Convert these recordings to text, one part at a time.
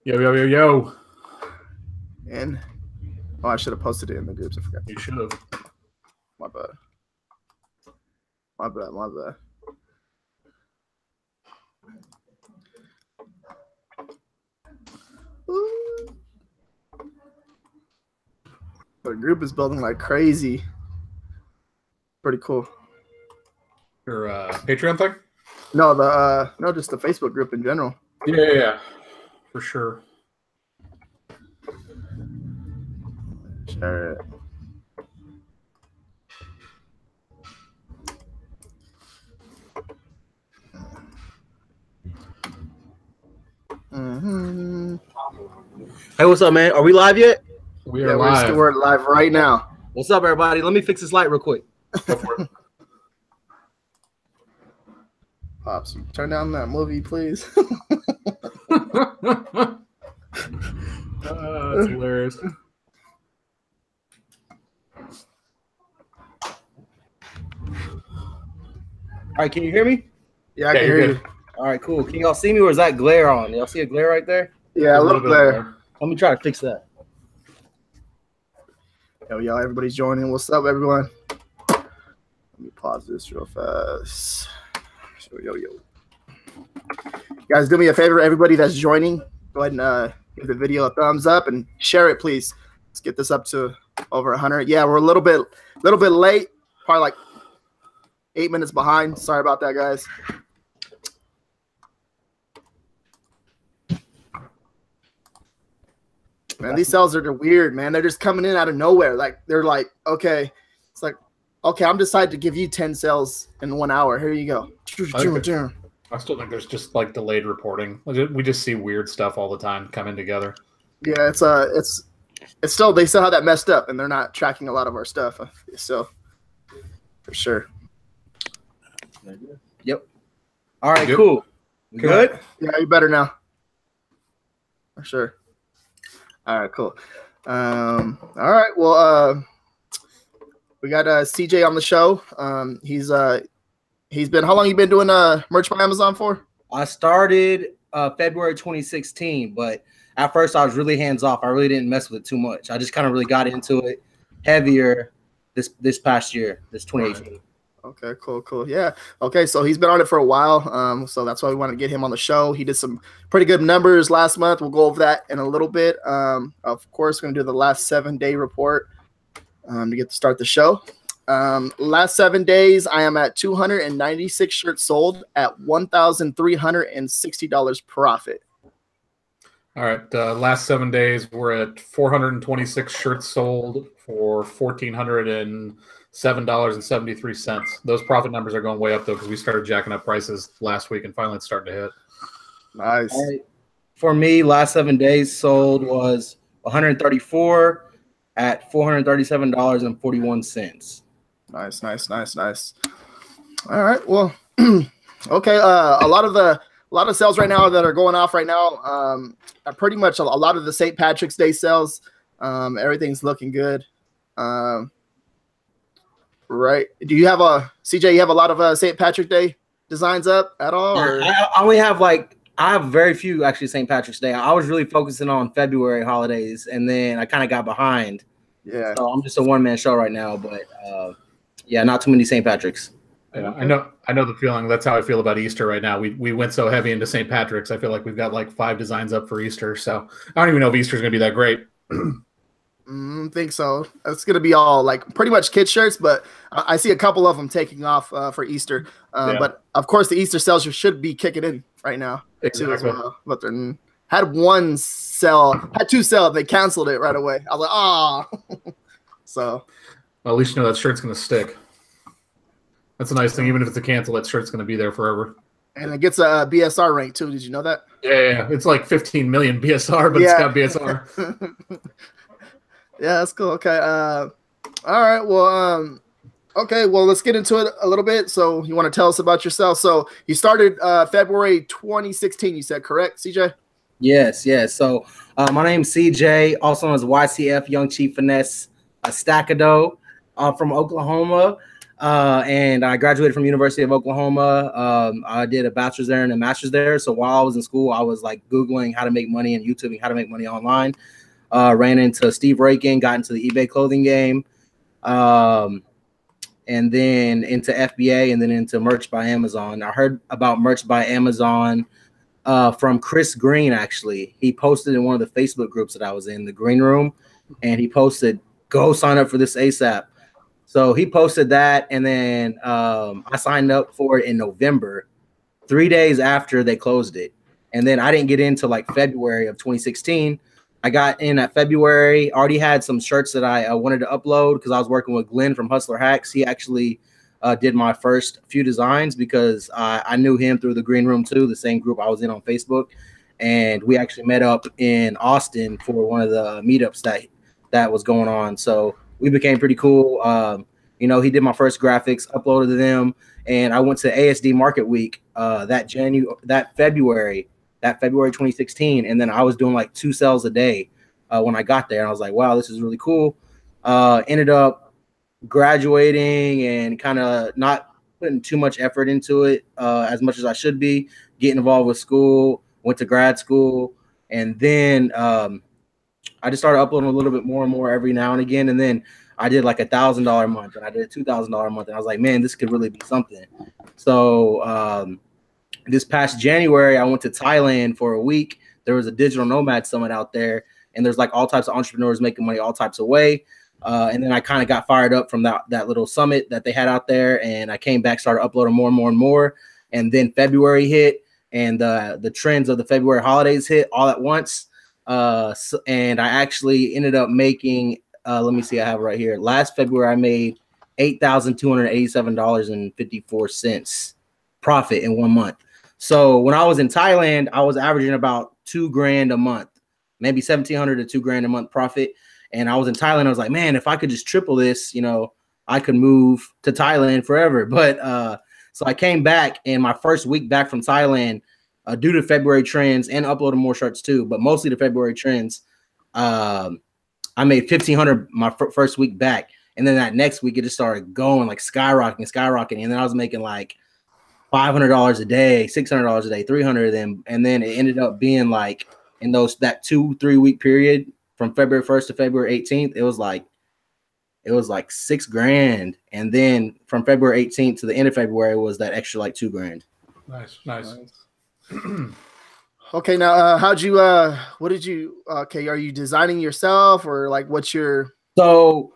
Yo, yo, yo, yo. And I should have posted it in the groups. I forgot. You should have. My bad. My bad. My bad. Ooh. The group is building like crazy. Pretty cool. Your Patreon thing? No, no, just the Facebook group in general. Yeah, for sure. Share it. Hey, what's up, man? Are we live yet? We are live. We're live right now. What's up, everybody? Let me fix this light real quick. Go for it. Pops, turn down that movie, please. That's hilarious. All right, can you hear me? Yeah, I can hear you. All right, cool. Can y'all see me, or is that glare on? Y'all see a glare right there? Yeah, a little glare. Let me try to fix that. Yo, y'all, everybody's joining. What's up, everyone? Let me pause this real fast. Yo. Guys, do me a favor, everybody that's joining, go ahead and give the video a thumbs up and share it, please. Let's get this up to over 100. Yeah, we're a little bit late, probably like 8 minutes behind. Sorry about that, guys. Man, these sales are weird, man. They're just coming in out of nowhere. Like, they're like, okay, it's like, okay, I'm decided to give you 10 sales in 1 hour. Here you go. I still think there's just like delayed reporting. We just see weird stuff all the time coming together. Yeah, it's still, they still have that messed up, and they're not tracking a lot of our stuff. So, for sure. Yep. All right, cool. Good? Yeah, you better now. For sure. All right, cool. All right, well, we got CJ on the show. He's been, how long you been doing merch by Amazon for? I started February 2016, but at first I was really hands off. I really didn't mess with it too much. I just kind of really got into it heavier this past year, this 2018. Right. Okay, cool. Yeah. Okay, so he's been on it for a while. So that's why we wanted to get him on the show. He did some pretty good numbers last month. We'll go over that in a little bit. Of course, we're going to do the last 7-day report to get to start the show. Last 7 days, I am at 296 shirts sold at $1,360 profit. All right. Last 7 days, we're at 426 shirts sold for $1,407.73. Those profit numbers are going way up, though, because we started jacking up prices last week, and finally it's starting to hit. Nice. Right. For me, last 7 days sold was 134 at $437.41. Nice. All right. Well, okay. A lot of sales right now that are going off right now are pretty much a lot of the St. Patrick's Day sales. Everything's looking good. Right. Do you have CJ, you have a lot of St. Patrick's Day designs up at all? Or? I only have I have very few actually St. Patrick's Day. I was really focusing on February holidays, and then I kind of got behind. Yeah. So I'm just a one-man show right now, but yeah, not too many St. Patrick's. Yeah, I know the feeling. That's how I feel about Easter right now. We went so heavy into St. Patrick's. I feel like we've got like 5 designs up for Easter. So I don't even know if Easter's going to be that great. Think so. It's going to be all like pretty much kid shirts, but I see a couple of them taking off for Easter. But of course, the Easter sales should be kicking in right now too as well. But they had 2 sell. They canceled it right away. I was like, So, well, at least you know that shirt's going to stick. That's a nice thing. Even if it's a cancel, that shirt's going to be there forever. And it gets a BSR rank too. Did you know that? Yeah. It's like 15 million BSR, but it's got BSR. Yeah, that's cool. Okay. All right. Well, okay. Well, let's get into it a little bit. So you want to tell us about yourself? So you started February 2016, you said, correct, CJ? Yes. So my name's CJ, also known as YCF, Young Chief Finesse, a stack of dough. I'm from Oklahoma. And I graduated from University of Oklahoma. I did a bachelor's there and a master's there. So while I was in school, I was like Googling how to make money and YouTubing how to make money online. Ran into Steve Rakin, got into the eBay clothing game, and then into FBA, and then into Merch by Amazon. I heard about Merch by Amazon from Chris Green, actually. He posted in one of the Facebook groups that I was in, the Green Room, and he posted, go sign up for this ASAP. So he posted that, and then I signed up for it in November, 3 days after they closed it. And then I didn't get into like February of 2016. I got in at February, already had some shirts that I wanted to upload because I was working with Glenn from Hustler Hacks. He actually did my first few designs because I knew him through the Green Room too, the same group I was in on Facebook. And we actually met up in Austin for one of the meetups that was going on. So we became pretty cool. You know, he did my first graphics, uploaded to them, and I went to ASD Market Week that February 2016, and then I was doing like 2 sales a day when I got there. And I was like, wow, this is really cool. Ended up graduating and kind of not putting too much effort into it as much as I should be, getting involved with school, went to grad school, and then I just started uploading a little bit more and more every now and again. And then I did like $1,000 a month, and I did a $2,000 a month. And I was like, man, this could really be something. So this past January, I went to Thailand for a week. There was a digital nomad summit out there, and there's like all types of entrepreneurs making money all types of way. And then I kind of got fired up from that little summit that they had out there. And I came back, started uploading more and more and more. And then February hit, and the trends of the February holidays hit all at once. And I actually ended up making, let me see, I have it right here. Last February, I made $8,287.54 profit in 1 month. So when I was in Thailand, I was averaging about $2,000 a month, maybe 1,700 to $2,000 a month profit. And I was in Thailand. I was like, man, if I could just triple this, you know, I could move to Thailand forever. But so I came back, and my first week back from Thailand, due to February trends and uploading more shirts too, but mostly the February trends, I made $1,500 my first week back. And then that next week, it just started going like skyrocketing. And then I was making like $500 a day, $600 a day, $300 and then it ended up being like in that 2-3 week period from February 1st to February 18th, it was like $6,000. And then from February 18th to the end of February was that extra like $2,000. Nice. Okay, now what did you, are you designing yourself, or like what's your? So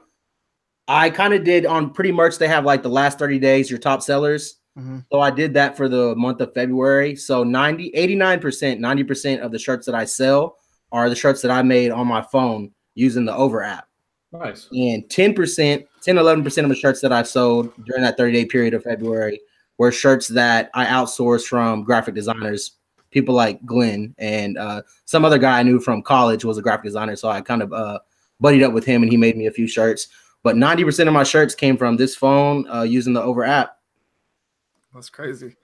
I kind of did on Pretty Merch. They have like the last 30 days, your top sellers. Mm-hmm. So I did that for the month of February. So 90% of the shirts that I sell are the shirts that I made on my phone using the Over app. Nice. And 11% of the shirts that I sold during that 30-day period of February were shirts that I outsourced from graphic designers, people like Glenn, and some other guy I knew from college was a graphic designer. So I kind of buddied up with him, and he made me a few shirts. But 90% of my shirts came from this phone using the Over app. That's crazy.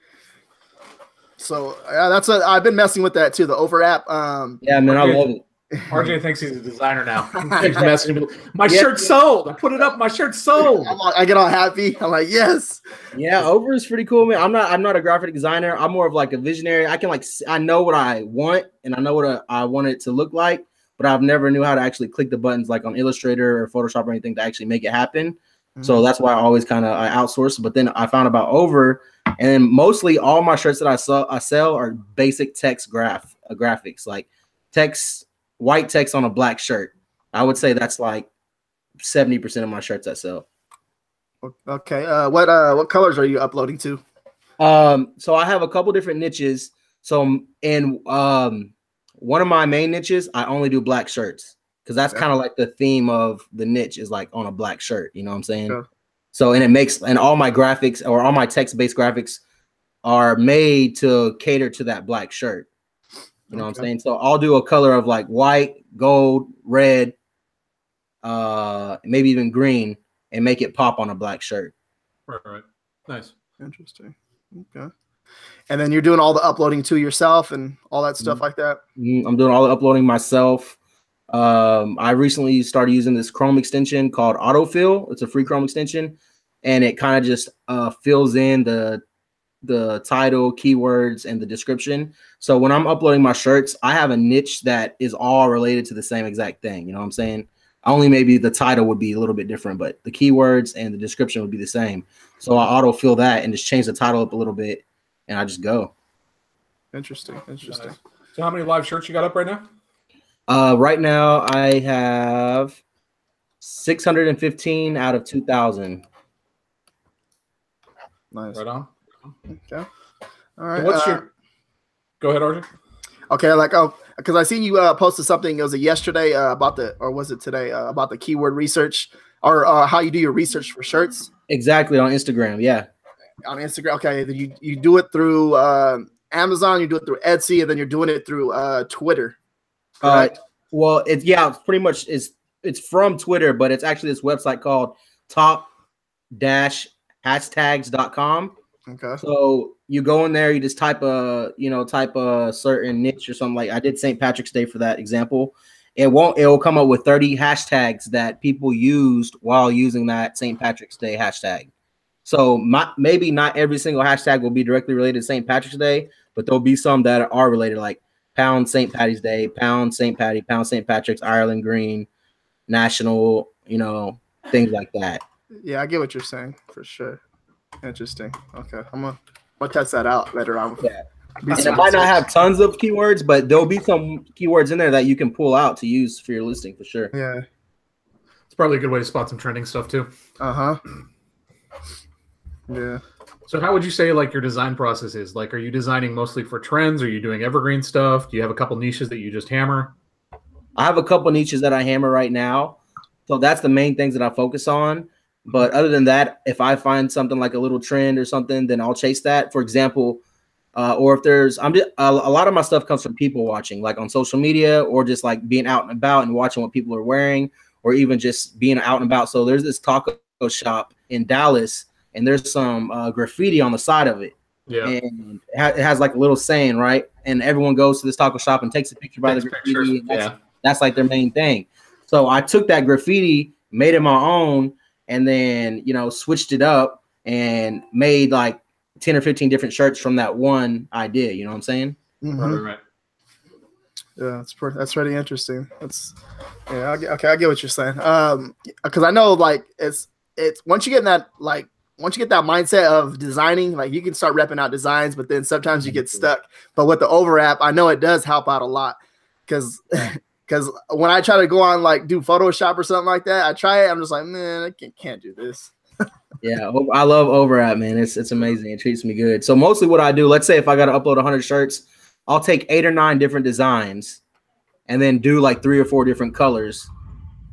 So I've been messing with that too, the Over app. Yeah, man, I love it. RJ thinks he's a designer now. He's messaging me. My shirt's sold. I put it up. My shirt's sold. I get all happy. I'm like, yes. Yeah, Over is pretty cool, man. I'm not a graphic designer. I'm more of like a visionary. I know what I want, and I know what I want it to look like, but I've never knew how to actually click the buttons like on Illustrator or Photoshop or anything to actually make it happen. Mm-hmm. So that's why I always kind of outsource. But then I found about Over, and then mostly all my shirts that I sell are basic text graphics, like white text on a black shirt. I would say that's like 70% of my shirts I sell. Okay. What colors are you uploading to? So I have a couple different niches. So in one of my main niches, I only do black shirts because that's kind of like the theme of the niche is like on a black shirt. You know what I'm saying? Yeah. So and all my graphics or all my text-based graphics are made to cater to that black shirt. You know what I'm saying? So I'll do a color of like white, gold, red, maybe even green, and make it pop on a black shirt. Right. Nice. Interesting. Okay. And then you're doing all the uploading to yourself and all that stuff like that? I'm doing all the uploading myself. I recently started using this Chrome extension called Autofill. It's a free Chrome extension. and it kind of just fills in the title, keywords, and the description. So when I'm uploading my shirts, I have a niche that is all related to the same exact thing. You know what I'm saying? Only maybe the title would be a little bit different, but the keywords and the description would be the same. So I auto-fill that and just change the title up a little bit, and I just go. Interesting. Nice. So how many live shirts you got up right now? Right now I have 615 out of 2,000. Nice. Right on. Okay. All right. So what's your? Go ahead, RJ. Okay, like because I seen you posted something. It was yesterday about the, or was it today about the keyword research or how you do your research for shirts? Exactly, on Instagram. Yeah. On Instagram. Okay, you do it through Amazon, you do it through Etsy, and then you're doing it through Twitter. Well, it's pretty much it's from Twitter, but it's actually this website called top-hashtags.com. Okay. So you go in there, you just type a certain niche or something. Like I did St. Patrick's Day for that example. It will come up with 30 hashtags that people used while using that St. Patrick's Day hashtag. So maybe not every single hashtag will be directly related to St. Patrick's Day, but there'll be some that are related, like pound St. Patty's Day, pound St. Patty, pound St. Patrick's, Ireland Green, national, things like that. Yeah, I get what you're saying for sure. Interesting. Okay, I'm gonna test that out later on. Yeah, and it might not have tons of keywords, but there'll be some keywords in there that you can pull out to use for your listing for sure. Yeah, it's probably a good way to spot some trending stuff too. Yeah. So how would you say like your design process is? Like, are you designing mostly for trends? Are you doing evergreen stuff? Do you have a couple niches that you just hammer? I have a couple niches that I hammer right now, so that's the main things that I focus on. But other than that, if I find something like a little trend or something, then I'll chase that. For example, or if there's, a lot of my stuff comes from people watching, like on social media, or just like being out and about and watching what people are wearing, or even just being out and about. So there's this taco shop in Dallas, and there's some graffiti on the side of it. Yeah, and it has like a little saying, right? And everyone goes to this taco shop and takes a picture by the graffiti. That's like their main thing. So I took that graffiti, made it my own, and then, switched it up and made like 10 or 15 different shirts from that one idea. You know what I'm saying? Mm-hmm. Right. Yeah, that's really interesting. I get what you're saying. Because I know like it's once you get that mindset of designing, like you can start repping out designs, but then sometimes you get stuck. But with the overwrap, I know it does help out a lot because. Because when I try to go on, like, do Photoshop or something like that, I try it. I'm just like, man, I can't do this. Yeah, I love overwrap, man. It's amazing. It treats me good. So mostly what I do, let's say if I got to upload 100 shirts, I'll take 8 or 9 different designs and then do like 3 or 4 different colors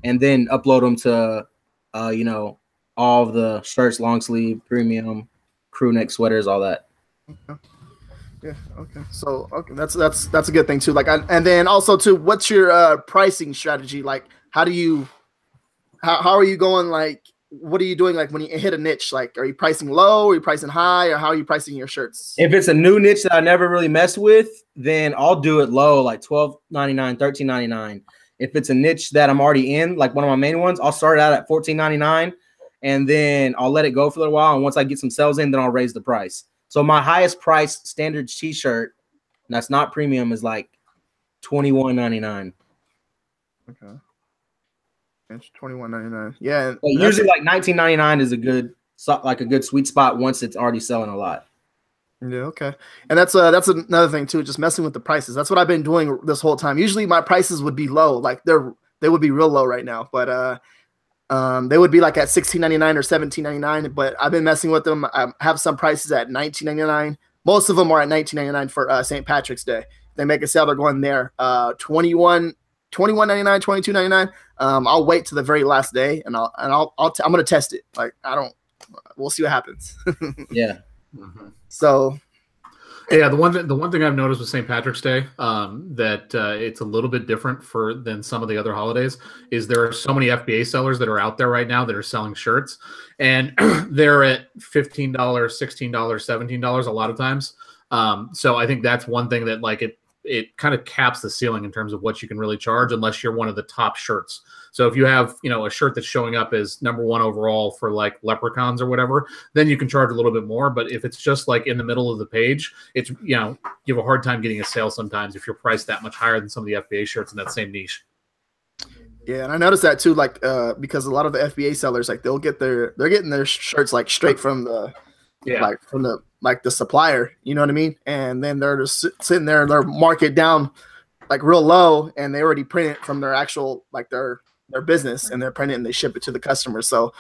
and then upload them to, all of the shirts, long sleeve, premium, crew neck sweaters, all that. Okay. Yeah. Okay. So that's a good thing too. Like, and then also too, what's your pricing strategy? Like, how are you going? Like, what are you doing? Like when you hit a niche, like, are you pricing low? Are you pricing high? Or how are you pricing your shirts? If it's a new niche that I never really messed with, then I'll do it low, like $12.99, $13.99. If it's a niche that I'm already in, like one of my main ones, I'll start out at $14.99, and then I'll let it go for a little while. And once I get some sales in, then I'll raise the price. So my highest price standard t-shirt, that's not premium, is like $21.99. Okay. It's $21.99. Yeah. But usually like $19.99 is a good sweet spot once it's already selling a lot. Yeah, okay. And that's another thing too, just messing with the prices. That's what I've been doing this whole time. Usually my prices would be low, like they would be real low right now, but they would be like at $16.99 or $17.99, but I've been messing with them. I have some prices at $19.99. Most of them are at $19.99 for St. Patrick's Day. They make a sale, they're going there. $21.99, $22.99. I'll wait to the very last day, and I'm gonna test it. Like we'll see what happens. Yeah. Mm-hmm. So. Yeah, the one thing I've noticed with St. Patrick's Day that it's a little bit different than some of the other holidays is there are so many FBA sellers that are out there right now that are selling shirts, and they're at $15, $16, $17 a lot of times. So I think that's one thing that like it kind of caps the ceiling in terms of what you can really charge, unless you're one of the top shirts. So if you have, a shirt that's showing up as #1 overall for like leprechauns or whatever, then you can charge a little bit more. But if it's just like in the middle of the page, it's, you have a hard time getting a sale sometimes if you're priced that much higher than some of the FBA shirts in that same niche. Yeah, and I noticed that too, like because a lot of the FBA sellers, like they're getting their shirts like straight from the the supplier, you know what I mean? And then they're just sitting there and they're mark it down like real low, and they already print it from their actual like their business, and they're printing it and they ship it to the customer. So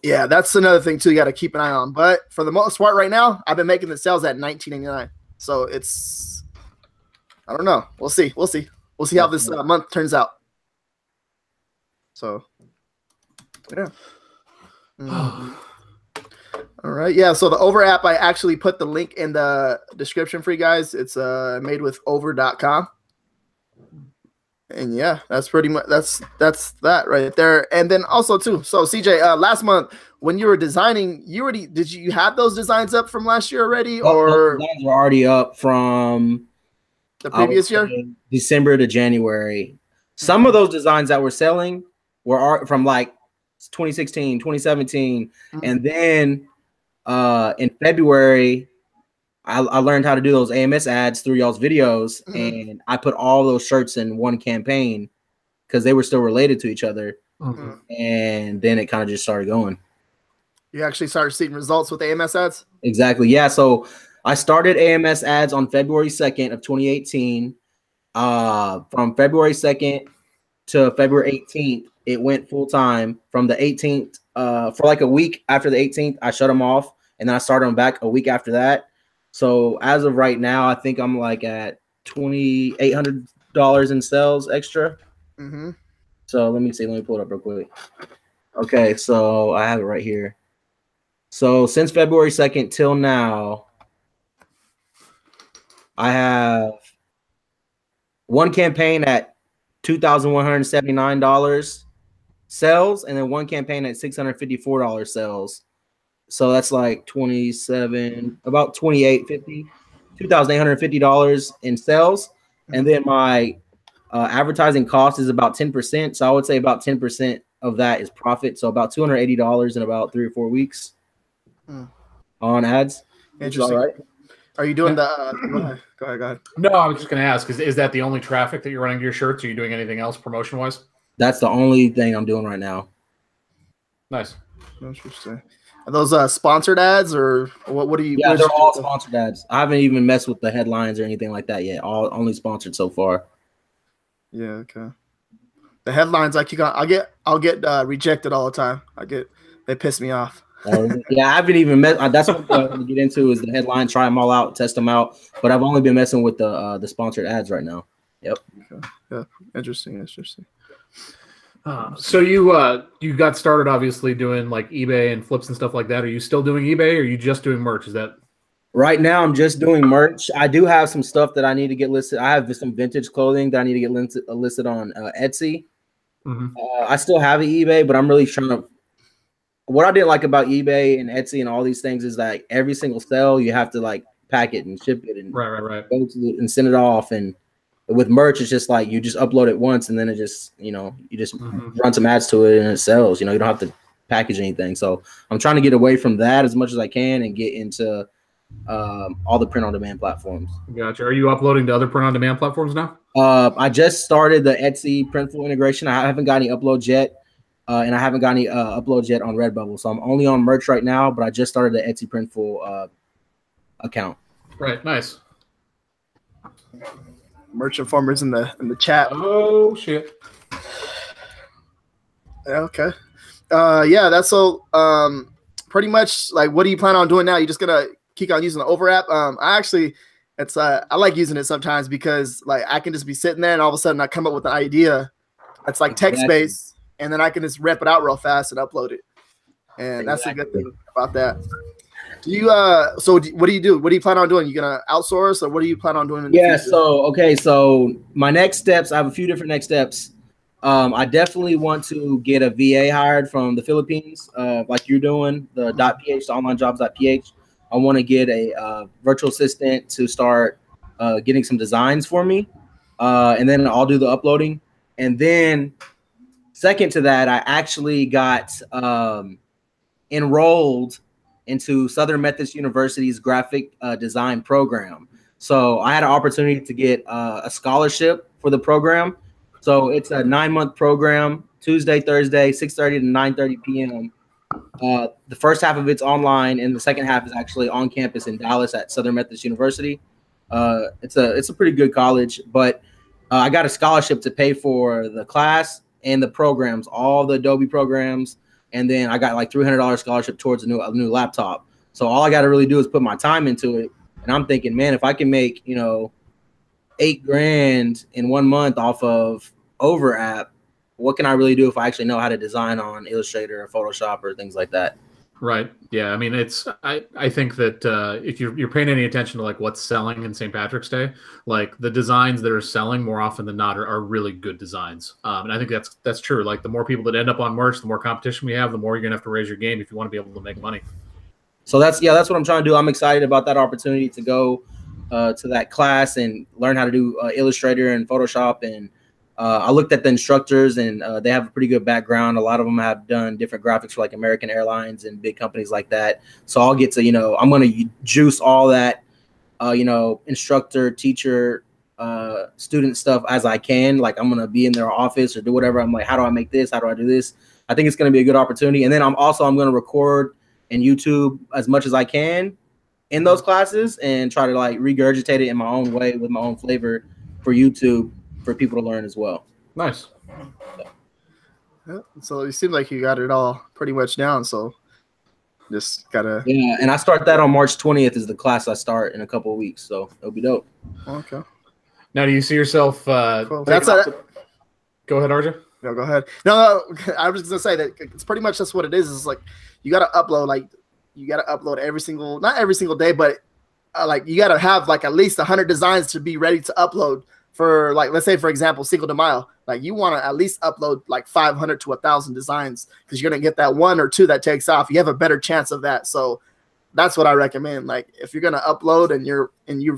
yeah, that's another thing too you got to keep an eye on. But for the most part right now, I've been making the sales at $19.99. So it's, I don't know. We'll see how this month turns out. So yeah. All right. Yeah. So the Over app, I actually put the link in the description for you guys. It's made with over.com. And yeah, that's pretty much that's that right there. And then also too, so CJ, last month when you were designing, did you have those designs up from last year already, or those were already up from the previous year, December to January? Some of those designs that we're selling were from like 2016, 2017, and then in February, I learned how to do those AMS ads through y'all's videos, and I put all those shirts in one campaign because they were still related to each other. And then it kind of just started going. You actually started seeing results with AMS ads? Exactly. Yeah. So I started AMS ads on February 2nd of 2018. From February 2nd to February 18th, it went full time. From the 18th, for like a week after the 18th, I shut them off, and then I started them back a week after that. So as of right now, I think I'm like at $2,800 in sales extra. So let me see. Let me pull it up real quick. Okay, so I have it right here. So since February 2nd till now, I have one campaign at $2,179 sales, and then one campaign at $654 sales. So that's like about $2,850 in sales. And then my advertising cost is about 10%. So I would say about 10% of that is profit. So about $280 in about 3 or 4 weeks on ads. Interesting. All right. Are you doing the go ahead. No, I was just going to ask, is that the only traffic that you're running to your shirts? Are you doing anything else promotion wise? That's the only thing I'm doing right now. Nice. Interesting. Are those sponsored ads, or what do you? Yeah, they're all sponsored ads. I haven't even messed with the headlines or anything like that yet. Only sponsored so far. Yeah. Okay. The headlines, I'll get rejected all the time. They piss me off. Yeah, I haven't even met. That's what I want to get into is the headline. Try them all out, test them out. But I've only been messing with the sponsored ads right now. Yep. Okay. Yeah. Interesting. So you got started obviously doing like eBay and flips and stuff like that. Are you still doing eBay, or are you just doing merch? Is that right now? I'm just doing merch. I do have some stuff that I need to get listed. I have some vintage clothing that I need to get listed on Etsy. I still have an eBay, but I'm really trying to. What I didn't like about eBay and Etsy and all these things is like every single sale you have to like pack it and ship it and right go to and send it off. And with merch, it's just like you just upload it once and then it just, you just run some ads to it and it sells. You don't have to package anything. So I'm trying to get away from that as much as I can and get into all the print-on-demand platforms. Gotcha. Are you uploading to other print-on-demand platforms now? I just started the Etsy Printful integration. I haven't got any uploads yet, and I haven't got any uploads yet on Redbubble. So I'm only on merch right now, but I just started the Etsy Printful account. Right. Nice. Merch informers in the chat. Oh shit. Okay. Yeah, that's so pretty much like what do you plan on doing now? You just gonna keep on using the Over app? I like using it sometimes because like I can just be sitting there and all of a sudden I come up with an idea that's like text based, and then I can just rep it out real fast and upload it. And that's a good thing about that. Do you what do you do? What do you plan on doing? You gonna outsource, or what do you plan on doing in the future? So my next steps, I have a few different next steps. I definitely want to get a VA hired from the Philippines, like you're doing, the .ph, the onlinejobs.ph. I want to get a virtual assistant to start getting some designs for me, and then I'll do the uploading. And then second to that, I actually got enrolled into Southern Methodist University's graphic design program. So I had an opportunity to get a scholarship for the program. So it's a 9-month program, Tuesday, Thursday, 6:30 to 9:30 p.m. The first half of it's online, and the second half is actually on campus in Dallas at Southern Methodist University. It's a pretty good college, but I got a scholarship to pay for the class and the programs, all the Adobe programs, and then I got like $300 scholarship towards a new laptop. So all I got to really do is put my time into it. And I'm thinking, man, if I can make, you know, $8,000 in 1 month off of Over app, what can I really do if I actually know how to design on Illustrator or Photoshop or things like that? Right. Yeah. I mean, I think that if you're paying any attention to like what's selling in St. Patrick's Day, like the designs that are selling more often than not are really good designs. And I think that's true. Like the more people that end up on merch, the more competition we have, the more you're gonna have to raise your game if you want to be able to make money. So that's what I'm trying to do. I'm excited about that opportunity to go to that class and learn how to do Illustrator and Photoshop. And I looked at the instructors, and they have a pretty good background. A lot of them have done different graphics for like American Airlines and big companies like that. So I'll get to, you know, I'm going to juice all that, you know, instructor, teacher, student stuff as I can. Like I'm going to be in their office or do whatever. I'm like, how do I make this? How do I do this? I think it's going to be a good opportunity. And then I'm going to record and YouTube as much as I can in those classes and try to like regurgitate it in my own way with my own flavor for YouTube for people to learn as well. Nice. Yeah, so it seems like you got it all pretty much down. So just gotta. Yeah, and I start that on March 20th is the class I start in a couple of weeks. So it'll be dope. Okay. Now, do you see yourself? Cool. That's it. Go ahead, RJ. No, go ahead. No, I was just gonna say that it's pretty much just what it is. It's like you gotta upload, not every single day, but like you gotta have like at least 100 designs to be ready to upload for, like, let's say for example, Cinco de Mayo. Like you want to at least upload like 500 to 1,000 designs because you're gonna get that one or two that takes off. You have a better chance of that. So that's what I recommend. Like if you're gonna upload and you're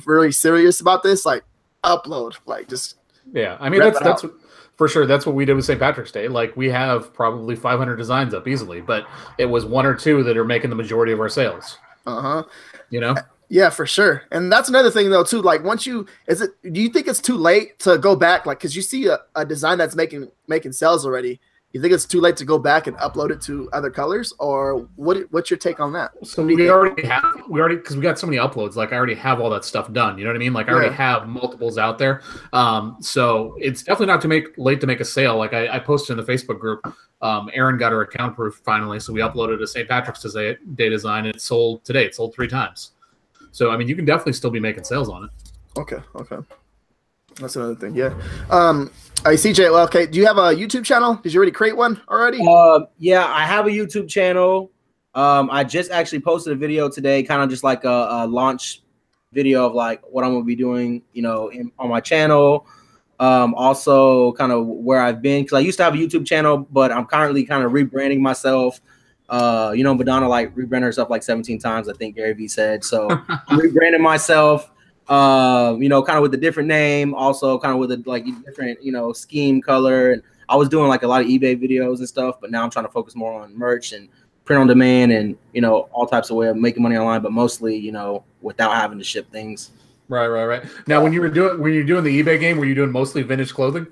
really serious about this, like upload, like just I mean that's for sure. That's what we did with St. Patrick's Day. Like we have probably 500 designs up easily, but it was one or two that are making the majority of our sales. You know. Yeah, for sure. And that's another thing though too. Like once do you think it's too late to go back? Like, cause you see a design that's making sales already. You think it's too late to go back and upload it to other colors, or what's your take on that? So we already because we got so many uploads. Like I already have all that stuff done. You know what I mean? Like I already have multiples out there. So it's definitely not too late to make a sale. Like I posted in the Facebook group. Erin got her account approved finally, so we uploaded a St. Patrick's Day design, and it sold today. It sold 3 times. So I mean, you can definitely still be making sales on it. Okay. That's another thing. Yeah. CJ, well, okay. Do you have a YouTube channel? Did you already create one already? Yeah, I have a YouTube channel. I just actually posted a video today, kind of just like a launch video of like what I'm gonna be doing, you know, on my channel. Also kind of where I've been, because I used to have a YouTube channel, but I'm currently kind of rebranding myself. You know, Madonna like rebranded herself like 17 times, I think Gary Vee said. So I'm rebranding myself. You know, kind of with a different name, also kind of with a like different, you know, scheme color. And I was doing like a lot of eBay videos and stuff, but now I'm trying to focus more on merch and print on demand and, you know, all types of way of making money online, but mostly, you know, without having to ship things. Right. Now, when you're doing the eBay game, were you doing mostly vintage clothing?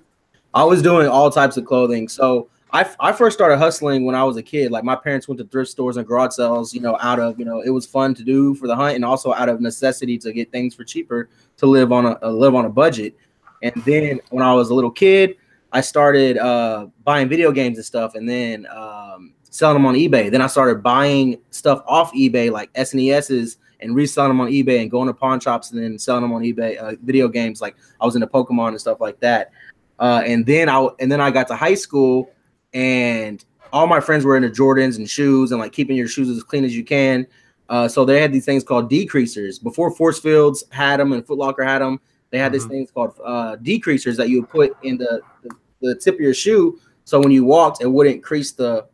I was doing all types of clothing. So I first started hustling when I was a kid. Like my parents went to thrift stores and garage sales, you know, out of, you know, it was fun to do for the hunt and also out of necessity to get things for cheaper to live on a budget. And then when I was a little kid, I started buying video games and stuff, and then selling them on eBay. Then I started buying stuff off eBay, like SNESs, and reselling them on eBay and going to pawn shops and then selling them on eBay. Video games, like I was into Pokemon and stuff like that. And then I got to high school, and all my friends were into Jordans and shoes and like keeping your shoes as clean as you can. So they had these things called decreasers. Before Force Fields had them and Foot Locker had them, they had these things called decreasers that you would put in the tip of your shoe. So when you walked, it wouldn't crease the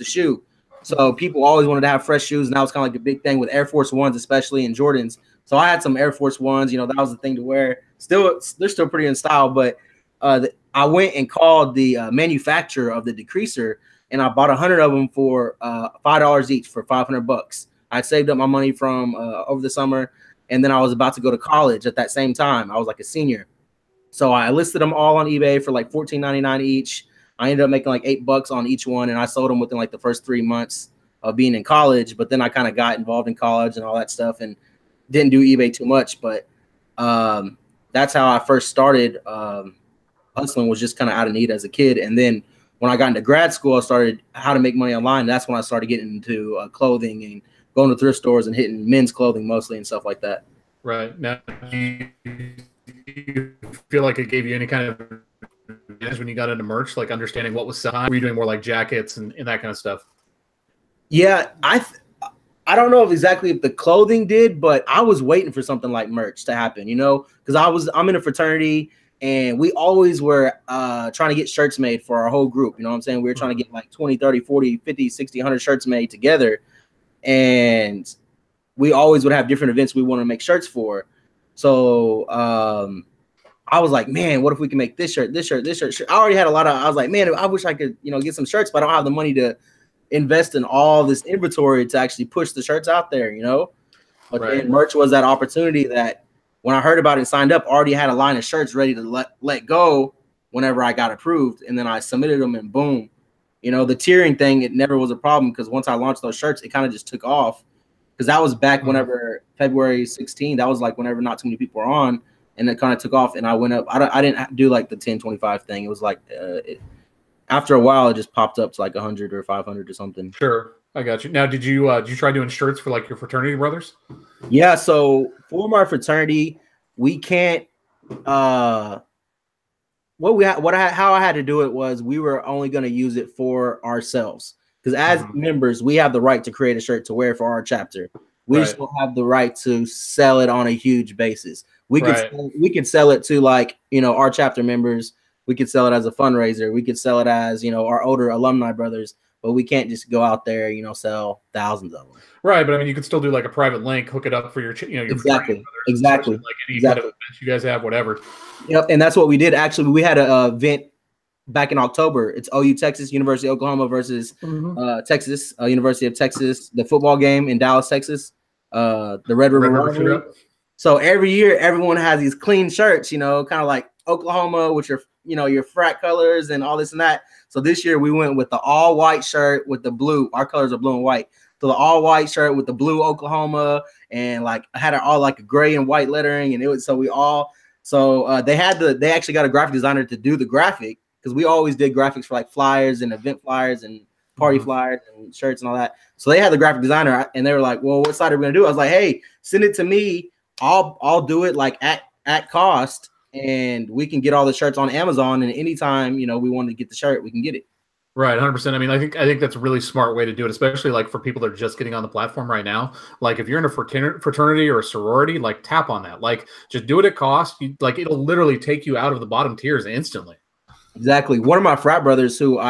shoe. So people always wanted to have fresh shoes, and that was kind of like a big thing with Air Force Ones, especially, and Jordans. So I had some Air Force Ones, you know, that was the thing to wear. Still, they're still pretty in style, but I went and called the manufacturer of the decreaser, and I bought 100 of them for $5 each for $500. I saved up my money from over the summer, and then I was about to go to college at that same time. I was like a senior. So I listed them all on eBay for like $14.99 each. I ended up making like $8 on each one, and I sold them within like the first 3 months of being in college. But then I kind of got involved in college and all that stuff and didn't do eBay too much. But that's how I first started hustling, was just kind of out of need as a kid. And then when I got into grad school, I started how to make money online. That's when I started getting into clothing and going to thrift stores and hitting men's clothing mostly and stuff like that. Right. Now, do you feel like it gave you any kind of advantage when you got into merch, like understanding what was selling? Were you doing more like jackets and that kind of stuff? Yeah, I don't know if exactly if the clothing did, but I was waiting for something like merch to happen, you know, because I'm in a fraternity and we always were trying to get shirts made for our whole group. You know what I'm saying? We were trying to get like 20, 30, 40, 50, 60, 100 shirts made together. And we always would have different events we want to make shirts for. So I was like, man, what if we can make this shirt, this shirt, this shirt? I already had a lot of, I was like, man, I wish I could, you know, get some shirts, but I don't have the money to invest in all this inventory to actually push the shirts out there, you know? But then merch was that opportunity that when I heard about it and signed up, already had a line of shirts ready to let go whenever I got approved. And then I submitted them and boom, you know, the tiering thing, it never was a problem because once I launched those shirts, it kind of just took off. Because that was back whenever February 16, that was like whenever not too many people were on, and it kind of took off. And I went up. I didn't do like the 10-25 thing. It was like after a while, it just popped up to like 100 or 500 or something. Sure, I got you. Now, did you try doing shirts for like your fraternity brothers? Yeah. So for my fraternity, we can't. How I had to do it was we were only going to use it for ourselves. Because as members, we have the right to create a shirt to wear for our chapter. We just don't have the right to sell it on a huge basis. We could sell it to, like, you know, our chapter members. We could sell it as a fundraiser. We could sell it as, you know, our older alumni brothers. But we can't just go out there, you know, sell thousands of them. Right, but I mean, you could still do like a private link, hook it up for your, you know, your exactly, like any kind of event you guys have, whatever. Yep, and that's what we did. Actually, we had an event back in October. It's OU Texas, University of Oklahoma versus Texas, University of Texas, the football game in Dallas, Texas, the Red River. So every year, everyone has these clean shirts, you know, kind of like Oklahoma with your, you know, your frat colors and all this and that. So this year we went with the all white shirt with the blue. Our colors are blue and white. So the all white shirt with the blue Oklahoma, and like I had it all like a gray and white lettering, and it was they actually got a graphic designer to do the graphic. Because we always did graphics for like flyers and event flyers and party flyers and shirts and all that. So they had the graphic designer, and they were like, well, what side are we gonna do? I was like, hey, send it to me. I'll do it like at cost, and we can get all the shirts on Amazon. And anytime, you know, we want to get the shirt, we can get it. Right, 100%. I mean, I think that's a really smart way to do it, especially like for people that are just getting on the platform right now. Like if you're in a fraternity or a sorority, like tap on that. Like just do it at cost. Like it'll literally take you out of the bottom tiers instantly. Exactly. One of my frat brothers who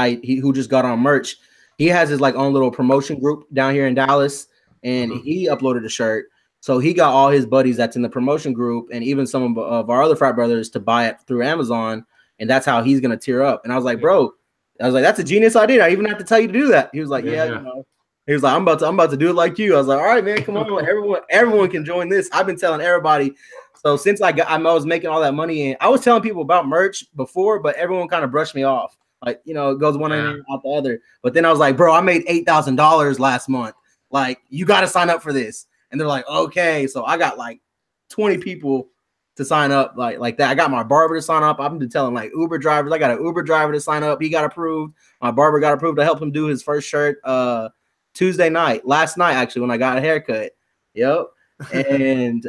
just got on merch, he has his like own little promotion group down here in Dallas, and he uploaded a shirt. So he got all his buddies that's in the promotion group and even some of our other frat brothers to buy it through Amazon, and that's how he's gonna tier up. And I was like, bro, that's a genius idea. I even have to tell you to do that. He was like, yeah. You know. He was like, I'm about to do it like you. I was like, all right, man, come on, everyone can join this. I've been telling everybody. So since I was making all that money, and I was telling people about merch before, but everyone kind of brushed me off. Like, you know, it goes one end out the other. But then I was like, bro, I made $8,000 last month. Like, you got to sign up for this. And they're like, okay. So I got like 20 people to sign up like that. I got my barber to sign up. I've been telling like Uber drivers. I got an Uber driver to sign up. He got approved. My barber got approved to help him do his first shirt Tuesday night. Last night, actually, when I got a haircut. Yep. And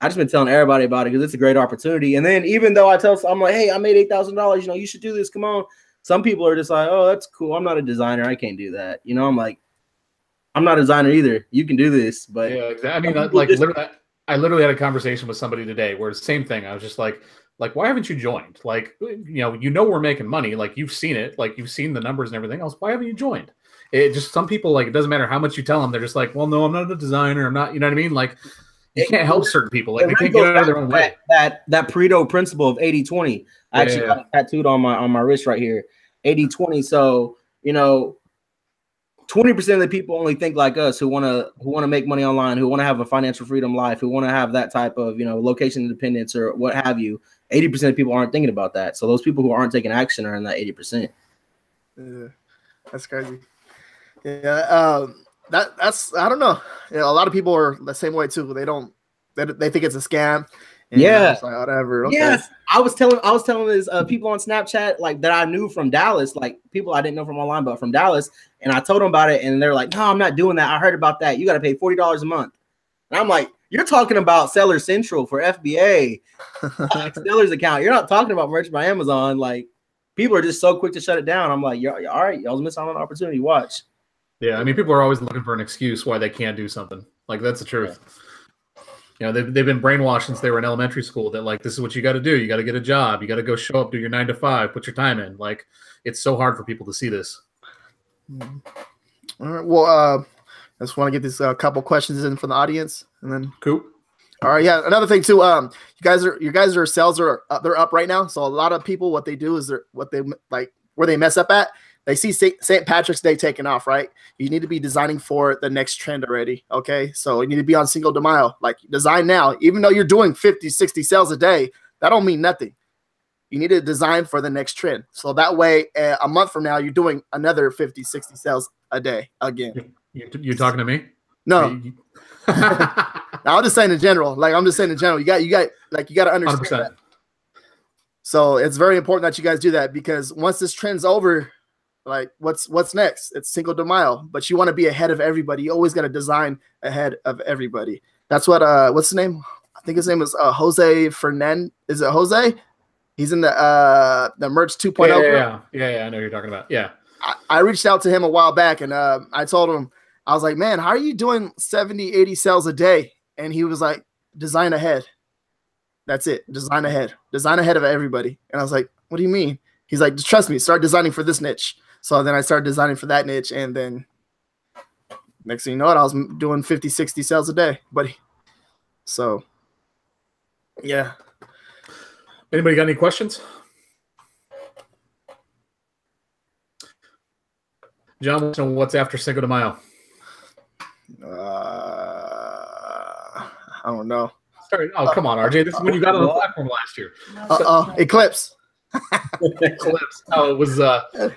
I just been telling everybody about it because it's a great opportunity. And then even though I'm like, hey, I made $8,000, you know, you should do this. Come on. Some people are just like, oh, that's cool. I'm not a designer. I can't do that. You know, I'm like, I'm not a designer either. You can do this. But yeah, exactly. I mean, I literally had a conversation with somebody today where it's the same thing. I was just like, why haven't you joined? Like, you know, we're making money. Like, you've seen it. Like, you've seen the numbers and everything else. Why haven't you joined? It just, some people, like, it doesn't matter how much you tell them. They're just like, well, no, I'm not a designer. I'm not, you know what I mean? Like, you can't help certain people. Like, they can't really get out of their own way. That Pareto principle of 80-20. I actually got it tattooed on my wrist right here. 80-20. So, you know, 20% of the people only think like us, who want to make money online, who want to have a financial freedom life, who want to have that type of, you know, location independence or what have you. 80% of people aren't thinking about that. So those people who aren't taking action are in that 80%. Yeah, that's crazy. Yeah, that's I don't know. You know, a lot of people are the same way too. They think it's a scam. And Yeah, it's like, whatever. Okay. Yes, I was telling this people on Snapchat, like, that I knew from Dallas, like people I didn't know from online, but from Dallas, and I told them about it, and they're like, "No, I'm not doing that. I heard about that. You got to pay $40 a month." And I'm like, "You're talking about Seller Central for FBA, like seller's account. You're not talking about Merchant by Amazon." Like, people are just so quick to shut it down. I'm like, "You're all right. Y'all's missing out on an opportunity. Watch." Yeah, I mean, people are always looking for an excuse why they can't do something. Like, that's the truth. Yeah. You know, they've been brainwashed since they were in elementary school that, like, this is what you got to do. You got to get a job. You got to go show up, do your 9 to 5, put your time in. Like, it's so hard for people to see this. All right. Well, I just want to get this couple questions in from the audience, and then cool. All right. Yeah. Another thing too. You guys are sales are they're up right now. So a lot of people, what they do is where they mess up at. They see St. Patrick's Day taking off, right? You need to be designing for the next trend already, okay? So you need to be on Cinco de Mayo. Like, design now. Even though you're doing 50, 60 sales a day, that don't mean nothing. You need to design for the next trend. So that way, a month from now, you're doing another 50, 60 sales a day again. You're talking to me? No. I'm just saying in general. Like, I'm just saying in general. You got to understand 100%. that. So it's very important that you guys do that, because once this trend's over, like, what's next? It's Cinco de Mayo, but you want to be ahead of everybody. You always got to design ahead of everybody. That's what what's his name? I think his name is Jose Fernandez. Is it Jose? He's in the Merch 2.0. Yeah, I know who you're talking about. Yeah. I reached out to him a while back, and I told him, I was like, "Man, how are you doing 70, 80 sales a day?" And he was like, "Design ahead. That's it. Design ahead. Design ahead of everybody." And I was like, "What do you mean?" He's like, "Just trust me. Start designing for this niche." So then I started designing for that niche, and then next thing you know, I was doing 50, 60 sales a day, buddy. So, yeah. Anybody got any questions? John wants to know what's after Cinco de Mayo. I don't know. Sorry. Oh, come on, RJ. This is when you got on the platform last year. Eclipse. Eclipse. Oh, it was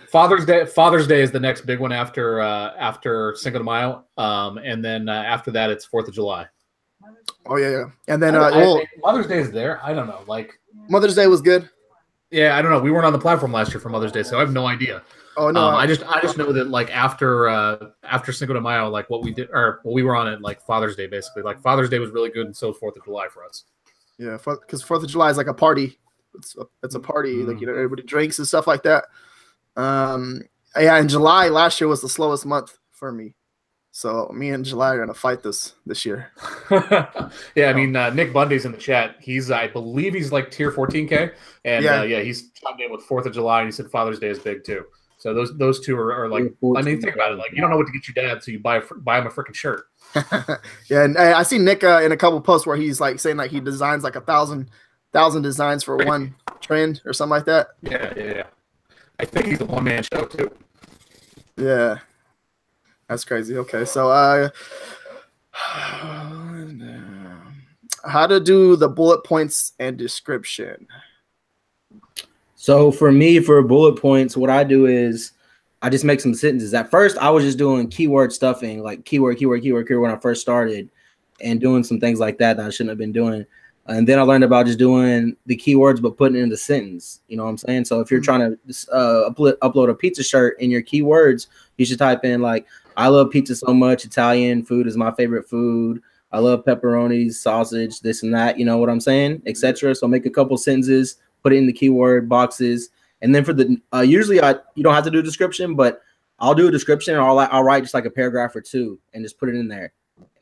Father's Day. Father's Day is the next big one after Cinco de Mayo, and then after that it's 4th of July. Oh yeah. And then Mother's Day is there. I don't know. Like, Mother's Day was good. Yeah, I don't know. We weren't on the platform last year for Mother's Day, so I have no idea. Oh no. I just know that, like, after Cinco de Mayo, like, what we did, or we were on it like Father's Day, basically. Like, Father's Day was really good, and so was 4th of July for us. Yeah, because 4th of July is like a party. It's a party, like, you know, everybody drinks and stuff like that. Yeah, in July last year was the slowest month for me, so me and July are gonna fight this year. Yeah, I mean, Nick Bundy's in the chat. I believe he's like tier 14K, and he's chimed in with 4th of July, and he said Father's Day is big too. So those two are like, I mean, think about it. Like, you don't know what to get your dad, so you buy him a freaking shirt. Yeah, and I see Nick in a couple posts where he's like saying, like, he designs like 1,000 designs for one trend or something like that. Yeah. I think he's a one-man show too. Yeah, that's crazy. Okay, so how to do the bullet points and description. So for me, for bullet points, what I do is I just make some sentences. At first, I was just doing keyword stuffing, like keyword when I first started, and doing some things like that I shouldn't have been doing. And then I learned about just doing the keywords, but putting it in the sentence. You know what I'm saying? So if you're trying to upload a pizza shirt in your keywords, you should type in, like, I love pizza so much. Italian food is my favorite food. I love pepperonis, sausage, this and that. You know what I'm saying? Etc. So make a couple sentences, put it in the keyword boxes. And then for the usually you don't have to do a description, but I'll do a description, or I'll write just like a paragraph or two and just put it in there.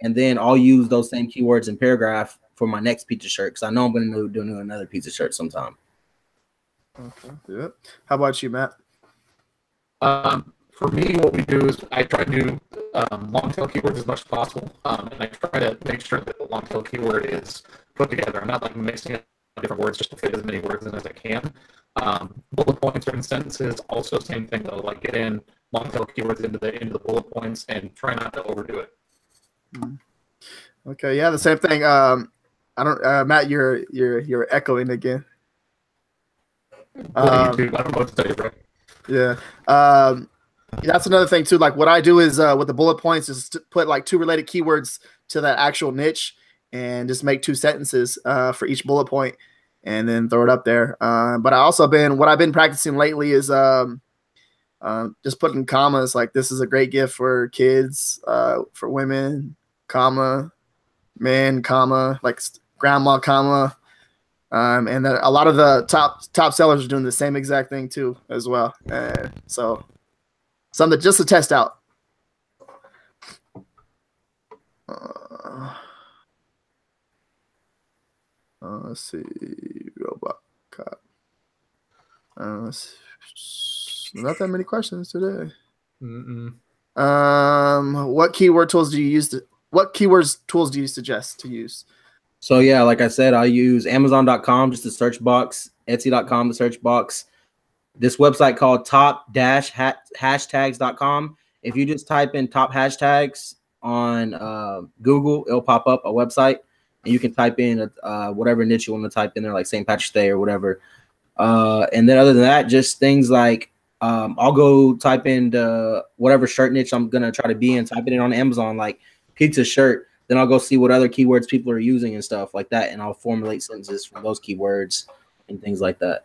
And then I'll use those same keywords in paragraph for my next pizza shirt, because I know I'm going to do another pizza shirt sometime. Okay. Yeah. How about you, Matt? For me, what we do is I try to do long tail keywords as much as possible, and I try to make sure that the long tail keyword is put together. I'm not like mixing up different words just to fit as many words in as I can. Bullet points or in sentences, also same thing though. Like get in long tail keywords into the bullet points and try not to overdo it. Okay, yeah, the same thing. I don't, Matt, you're echoing again. YouTube, I don't know what to tell you, bro. Yeah. That's another thing too. Like what I do is with the bullet points is to put like 2 related keywords to that actual niche and just make 2 sentences for each bullet point and then throw it up there. But what I've been practicing lately is just putting commas. Like this is a great gift for kids, for women, comma, men, comma, like grandma, comma. And then a lot of the top sellers are doing the same exact thing too as well. So something just to test out. Let's see, robot cop. Not that many questions today. What tools do you suggest to use? So yeah, like I said, I use Amazon.com, just the search box, Etsy.com, the search box. This website called top-hashtags.com. If you just type in top hashtags on Google, it'll pop up a website, and you can type in whatever niche you want to type in there, like St. Patrick's Day or whatever. And then other than that, just things like I'll go type in whatever shirt niche I'm gonna try to be in, type it in on Amazon, like pizza shirt. Then I'll go see what other keywords people are using and stuff like that, and I'll formulate sentences from those keywords and things like that.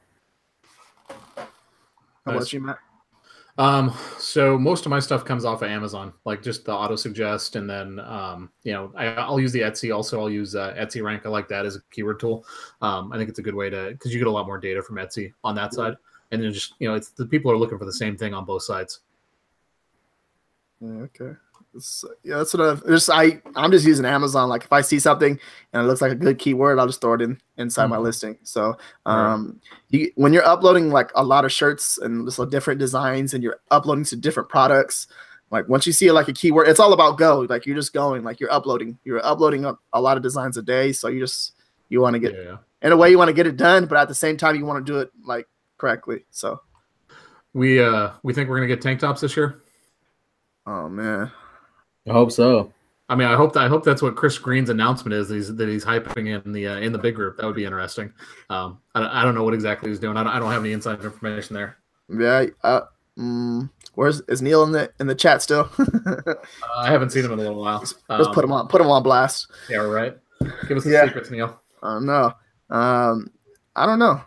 How about you, Matt? So most of my stuff comes off of Amazon, like just the auto suggest, and then I'll use the Etsy. Also, I'll use Etsy Rank. I like that as a keyword tool. I think it's a good way because you get a lot more data from Etsy on that side, and then just it's the people are looking for the same thing on both sides. Yeah, okay. That's what I'm just using Amazon. Like if I see something and it looks like a good keyword, I'll just throw it inside my listing. So when you're uploading like a lot of shirts and just different designs and you're uploading to different products, like once you see like a keyword, it's all about go. Like you're just going, like you're uploading a lot of designs a day. So you want to get in a way you want to get it done, but at the same time you want to do it like correctly. So we think we're gonna get tank tops this year. Oh man. I hope so. I mean, I hope that's what Chris Green's announcement is, that he's hyping in the big group. That would be interesting. I don't know what exactly he's doing. I don't have any inside information there. Yeah. Is Neil in the chat still? I haven't seen him in a little while. Just put him on blast. Yeah, right. Give us the secrets, Neil. No. I don't know.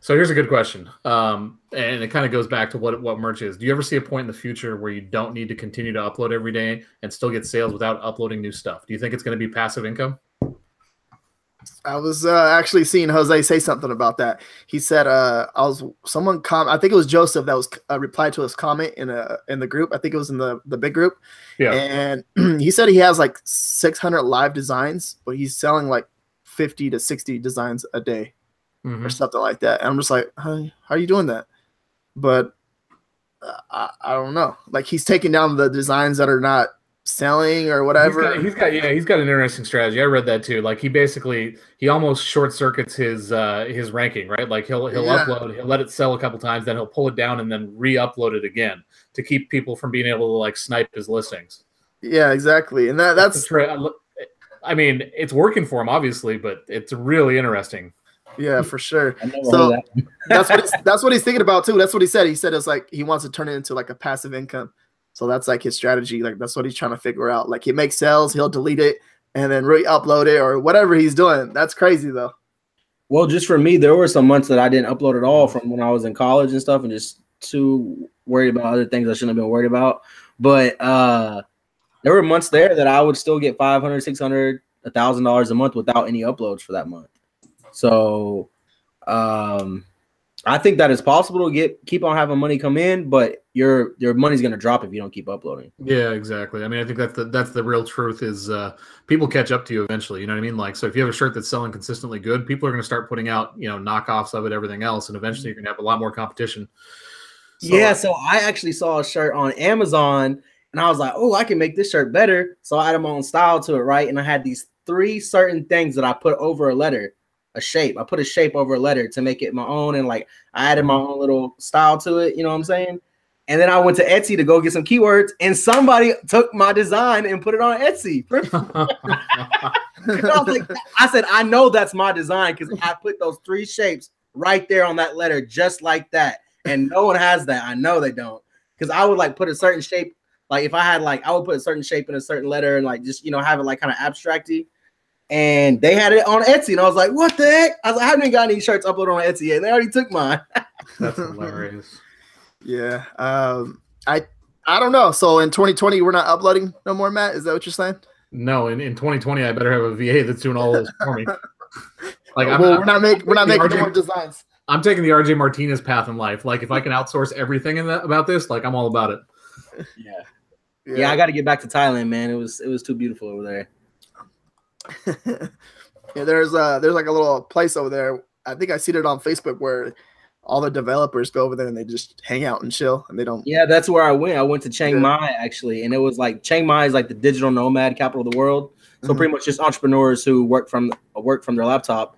So here's a good question, and it kind of goes back to what merch is. Do you ever see a point in the future where you don't need to continue to upload every day and still get sales without uploading new stuff? Do you think it's going to be passive income? I was actually seeing Jose say something about that. He said, I think it was Joseph that was replied to his comment in the group. I think it was in the big group. Yeah. And he said he has like 600 live designs, but he's selling like 50 to 60 designs a day. Or something like that. And I'm just like, how are you doing that? But I don't know. Like he's taking down the designs that are not selling or whatever. He's got an interesting strategy. I read that too. Like he almost short circuits his ranking, right? Like he'll upload, he'll let it sell a couple times, then he'll pull it down and then re-upload it again to keep people from being able to like snipe his listings. Yeah, exactly. And that's I mean, it's working for him obviously, but it's really interesting. Yeah, for sure. So that's what he's thinking about too. That's what he said. He said it's like he wants to turn it into like a passive income. So that's like his strategy. Like that's what he's trying to figure out. Like he makes sales, he'll delete it and then re-upload it or whatever he's doing. That's crazy though. Well, just for me, there were some months that I didn't upload at all from when I was in college and stuff, and just too worried about other things I shouldn't have been worried about. But there were months there that I would still get $500, $600, $1,000 a month without any uploads for that month. So I think that it's possible to keep on having money come in, but your money's going to drop if you don't keep uploading. Yeah, exactly. I mean, I think that's the real truth is people catch up to you eventually. You know what I mean? Like, so if you have a shirt that's selling consistently good, people are going to start putting out, knockoffs of it, everything else. And eventually you're going to have a lot more competition. So, yeah, so I actually saw a shirt on Amazon and I was like, oh, I can make this shirt better. So I added my own style to it, right? And I had these 3 certain things that I put over a letter, a shape. I put a shape over a letter to make it my own. And like I added my own little style to it. You know what I'm saying? And then I went to Etsy to go get some keywords and somebody took my design and put it on Etsy. I was like, I said, I know that's my design because I put those 3 shapes right there on that letter, just like that. And no one has that. I know they don't. Because I would like put a certain shape. Like if I had like, I would put a certain shape in a certain letter and like just, you know, have it like kind of abstracty. And they had it on Etsy. And I was like, what the heck? I was like, I haven't got any shirts uploaded on Etsy yet. And they already took mine. That's hilarious. Yeah. I don't know. So in 2020, we're not uploading no more, Matt? Is that what you're saying? No, in 2020, I better have a VA that's doing all this for me. Like we're not making more designs. I'm taking the RJ Martinez path in life. Like if I can outsource everything about this, like I'm all about it. Yeah, I got to get back to Thailand, man. It was too beautiful over there. Yeah, there's like a little place over there. I think I seen it on Facebook where all the developers go over there and they just hang out and chill and they don't. Yeah, that's where I went. I went to Chiang Mai actually, and it was like Chiang Mai is like the digital nomad capital of the world. So pretty much just entrepreneurs who work from their laptop.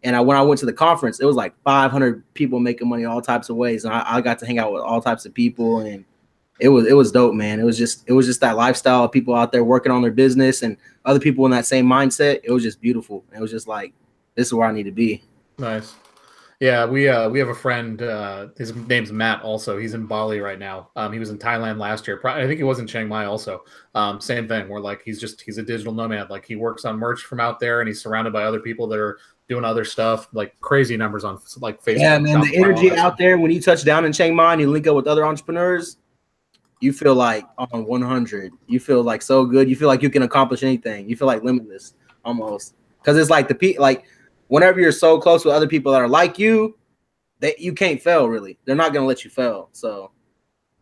And when I went to the conference, it was like 500 people making money all types of ways, and I got to hang out with all types of people, and it was dope, man. It was just that lifestyle of people out there working on their business and other people in that same mindset. It was just beautiful. It was just like, this is where I need to be. Nice. Yeah, we have a friend. His name's Matt. Also, he's in Bali right now. He was in Thailand last year. I think he was in Chiang Mai also. Same thing. Where like he's a digital nomad. Like he works on merch from out there, and he's surrounded by other people that are doing other stuff. Like crazy numbers on like Facebook. Yeah, man. The energy out there when you touch down in Chiang Mai and you link up with other entrepreneurs, you feel like on 100. You feel like so good. You feel like you can accomplish anything. You feel like limitless almost because it's like whenever you're so close with other people that are like you, that you can't fail really. They're not gonna let you fail. So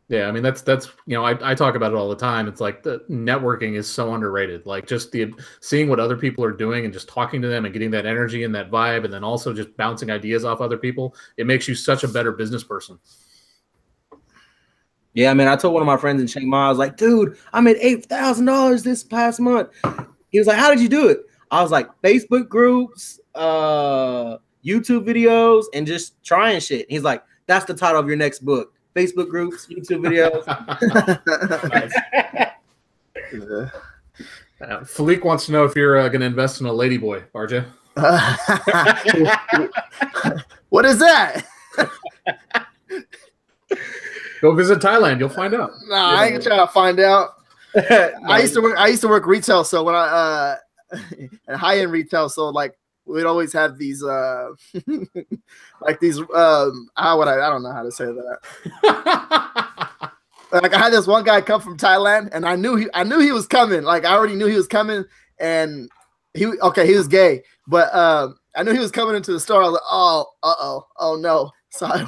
yeah, I mean that's you know, I talk about it all the time. It's like the networking is so underrated. Like just seeing what other people are doing and just talking to them and getting that energy and that vibe, and then also just bouncing ideas off other people. It makes you such a better business person. Yeah, I mean, I told one of my friends in Chiang Mai, I was like, dude, I made $8,000 this past month. He was like, how did you do it? I was like, Facebook groups, YouTube videos, and just trying shit. He's like, that's the title of your next book. Facebook groups, YouTube videos. Philippe wants to know if you're going to invest in a ladyboy, RJ. What is that? Go visit Thailand. You'll find out. Nah, I ain't trying to find out. I used to work retail, so when I and high end retail, so like we'd always have these like these I don't know how to say that. Like I had this one guy come from Thailand, and I knew he was coming. Like I already knew he was coming, and he was gay, but I knew he was coming into the store. I was like, oh no. So I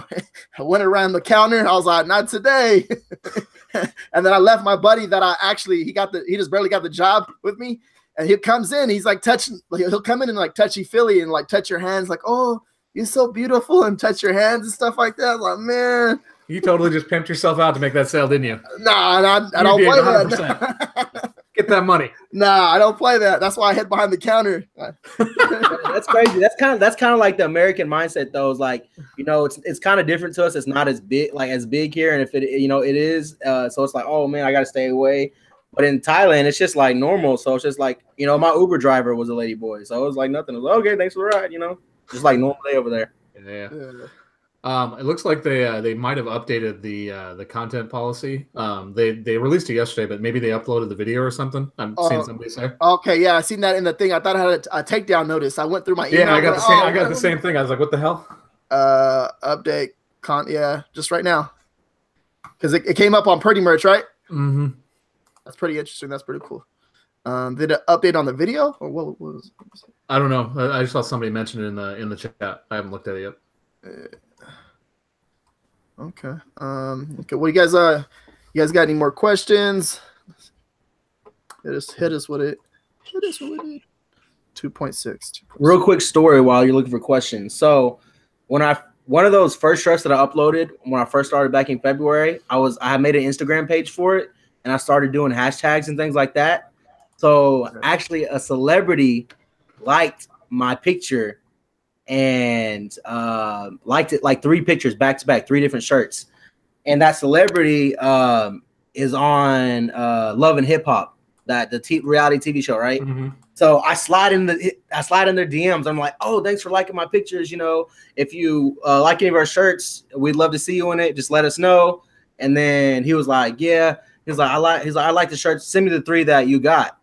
went around the counter and I was like, not today. And then I left my buddy that he just barely got the job with me. And he comes in, he's like he'll come in and like touchy feely and like touch your hands, like, oh, you're so beautiful, and touch your hands and stuff like that. I'm like, man. You totally just pimped yourself out to make that sale, didn't you? Nah, I don't play that. Get that money. Nah, I don't play that. That's why I hid behind the counter. That's crazy. That's kind of like the American mindset, though. It's like, you know, it's kind of different to us. It's not as big here, and if it, you know, it is. So it's like, oh man, I got to stay away. But in Thailand, it's just like normal. So it's just like, you know, my Uber driver was a lady boy, so it was like nothing. It was okay, thanks for the ride. You know, just like normal day over there. Yeah. It looks like they might have updated the content policy. They released it yesterday, but maybe they uploaded the video or something. I'm seeing somebody say. Okay, yeah, I seen that in the thing. I thought I had a takedown notice. I went through my email. Yeah, I got the same thing. I was like, what the hell? Update just right now, because it came up on Pretty Merch, right? Mm-hmm. That's pretty interesting. That's pretty cool. Did it update on the video or what was it? I don't know. I just saw somebody mention it in the chat. I haven't looked at it yet. Okay. Okay. What you guys got any more questions? Hit us with it. 2.6. Real quick story while you're looking for questions. So when I one of those first shirts that I uploaded when I first started back in February, I had made an Instagram page for it, and I started doing hashtags and things like that. So actually, a celebrity liked my picture and liked it like 3 pictures back to back, 3 different shirts. And that celebrity is on Love and Hip Hop, the reality TV show, right? Mm-hmm. So I slide in their DMs. I'm like, oh, thanks for liking my pictures. You know, if you like any of our shirts, we'd love to see you in it. Just let us know. And then he was like, yeah. He's like, I like the shirts. Send me the 3 that you got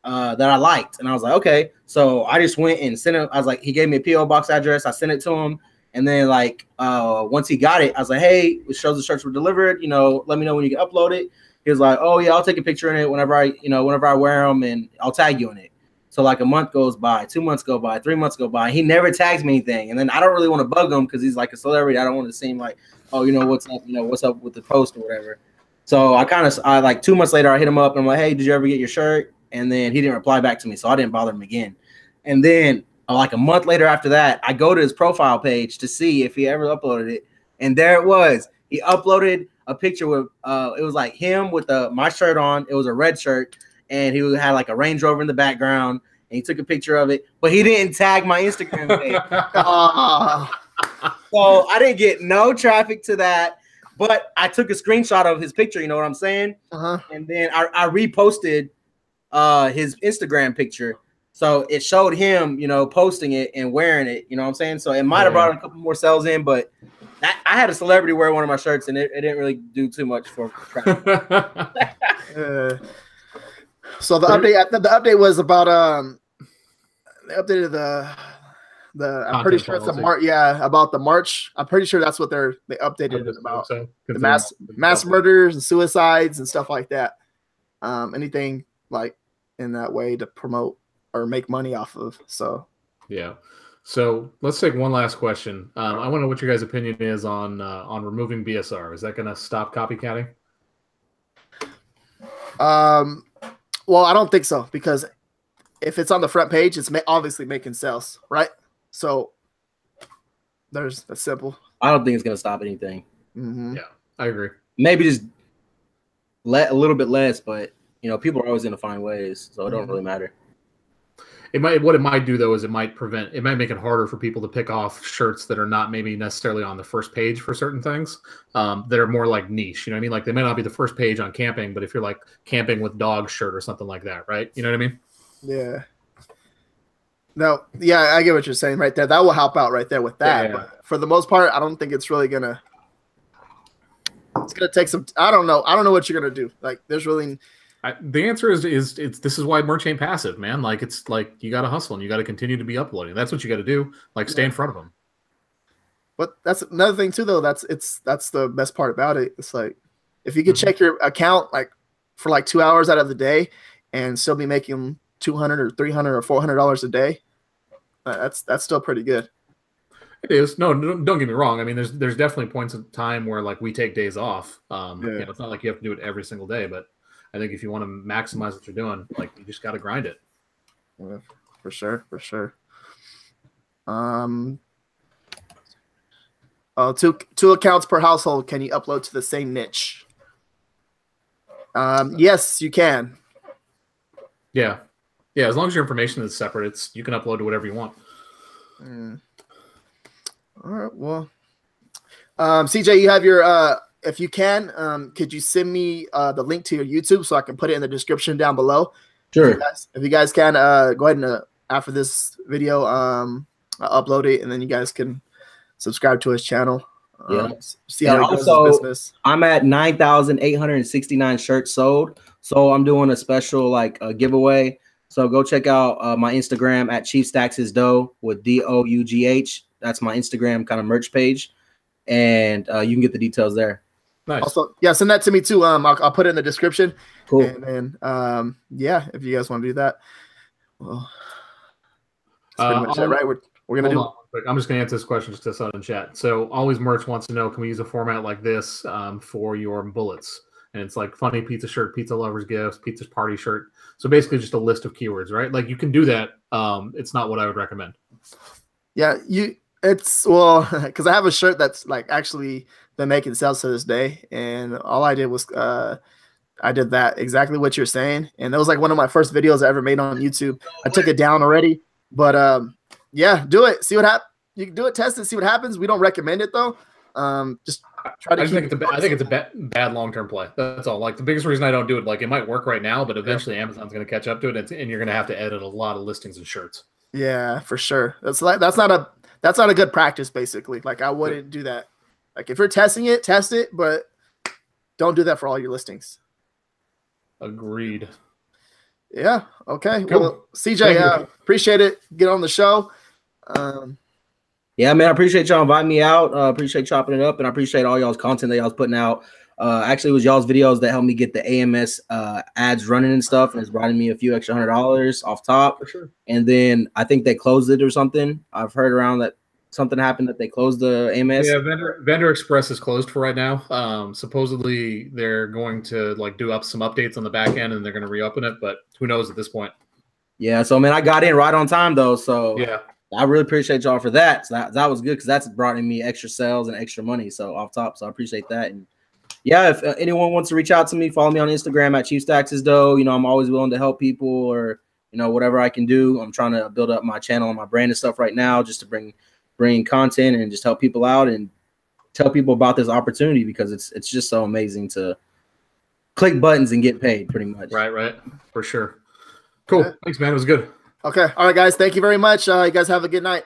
that I liked. And I was like, okay. So I just went and sent him. I was like, he gave me a PO box address. I sent it to him. And then like once he got it, I was like, hey, it shows the shirts were delivered. You know, let me know when you can upload it. He was like, oh yeah, I'll take a picture in it whenever I wear them, and I'll tag you in it. So like a month goes by, 2 months go by, 3 months go by. He never tags me anything. And then I don't really want to bug him because he's like a celebrity. I don't want to seem like, oh, what's up with the post or whatever. So I like 2 months later, I hit him up and I'm like, hey, did you ever get your shirt? And then he didn't reply back to me. So I didn't bother him again. And then like a month later after that, I go to his profile page to see if he ever uploaded it. And there it was. He uploaded a picture with, it was like him with my shirt on. It was a red shirt. And he had like a Range Rover in the background, and he took a picture of it, but he didn't tag my Instagram page. So I didn't get no traffic to that, but I took a screenshot of his picture. You know what I'm saying? And then I reposted his Instagram picture, so it showed him, posting it and wearing it. You know what I'm saying? So it might have brought a couple more sales in, but I had a celebrity wear one of my shirts, and it didn't really do too much for traffic. So the update was about they updated the I'm pretty sure it's a March, about the March. I'm pretty sure that's what they updated it about. So. The mass murders and suicides and stuff like that. Anything like in that way to promote or make money off of. So yeah. So let's take one last question. I want to know what your guys' opinion is on removing BSR. Is that going to stop copycatting? Well, I don't think so, because if it's on the front page, it's obviously making sales, right? So that's simple. I don't think it's going to stop anything. Yeah, I agree. Maybe just a little bit less, but people are always going to find ways, so it don't really matter. What it might do though is it might make it harder for people to pick off shirts that are not maybe necessarily on the first page for certain things that are more like niche. You know what I mean? Like they may not be the first page on camping, but if you're like camping with dog shirt or something like that, right? You know what I mean? Yeah. No, yeah, I get what you're saying right there. That will help out right there with that. Yeah. But for the most part, I don't think it's really gonna. It's gonna take some. I don't know what you're gonna do. Like, there's really. The answer is this is why merch ain't passive, man. Like it's like you got to hustle and you got to continue to be uploading. That's what you got to do. Like stay in front of them. But that's another thing too, though. That's the best part about it. It's like if you could check your account like for like 2 hours out of the day and still be making $200 or $300 or $400 a day, that's still pretty good. It is. No, don't get me wrong. I mean, there's definitely points in time where like we take days off. It's not like you have to do it every single day, but I think if you want to maximize what you're doing, like you just got to grind it. Yeah, for sure. Two accounts per household. Can you upload to the same niche? Yes, you can. Yeah. As long as your information is separate, you can upload to whatever you want. All right. Well, CJ, you have your. If you can, could you send me the link to your YouTube so I can put it in the description down below? Sure. If you guys can, go ahead and after this video, upload it, and then you guys can subscribe to his channel. See how it goes his business. I'm at 9,869 shirts sold, so I'm doing a special a giveaway. So go check out my Instagram at Chief Stacks His Dough with DOUGH. That's my Instagram kind of merch page, and you can get the details there. Nice. Also, send that to me too. I'll put it in the description. Cool. And then, if you guys want to do that, well, that's pretty much it, right? We're gonna do. I'm just gonna answer this question just to start in chat. So, Always Merch wants to know: can we use a format like this for your bullets? And it's like funny pizza shirt, pizza lovers gifts, pizza party shirt. So basically, just a list of keywords, right? Like you can do that. It's not what I would recommend. Yeah, you It's well, because I have a shirt that's like actually been making sales to this day, and all I did was I did that exactly what you're saying, and it was like one of my first videos I ever made on YouTube. I took it down already, but yeah, do it. See what happens. You can do it, test it, see what happens. We don't recommend it though. Just try to. I think it's a bad long-term play. That's all. Like the biggest reason I don't do it, like it might work right now, but eventually Amazon's going to catch up to it, and you're going to have to edit a lot of listings and shirts. Yeah, for sure. That's not a good practice. Basically, like I wouldn't do that. Like if you're testing it, test it, but don't do that for all your listings. Agreed. Yeah. Okay. Cool. Well, CJ, appreciate it. Get on the show. Yeah, man, I appreciate y'all inviting me out. Appreciate chopping it up, and I appreciate all y'all's content that y'all's putting out. Actually, it was y'all's videos that helped me get the AMS ads running and stuff, and it's bringing me a few extra $100 off top. For sure. And then I think they closed it or something. I've heard around that something happened that they closed the AMS. Yeah, Vendor Express is closed for right now. Supposedly they're going to like do up some updates on the back end, and they're going to reopen it, but who knows at this point. Yeah, so man, I got in right on time though, so yeah. I really appreciate y'all for that. So that was good because that's brought in me extra sales and extra money. So off top, so I appreciate that. And yeah, if anyone wants to reach out to me, follow me on Instagram at Chief Staxes though. You know, I'm always willing to help people or whatever I can do. I'm trying to build up my channel and my brand and stuff right now just to bring content and just help people out and tell people about this opportunity because it's just so amazing to click buttons and get paid pretty much. Right, for sure. Cool. Thanks, man. It was good. Okay. All right, guys. Thank you very much. You guys have a good night.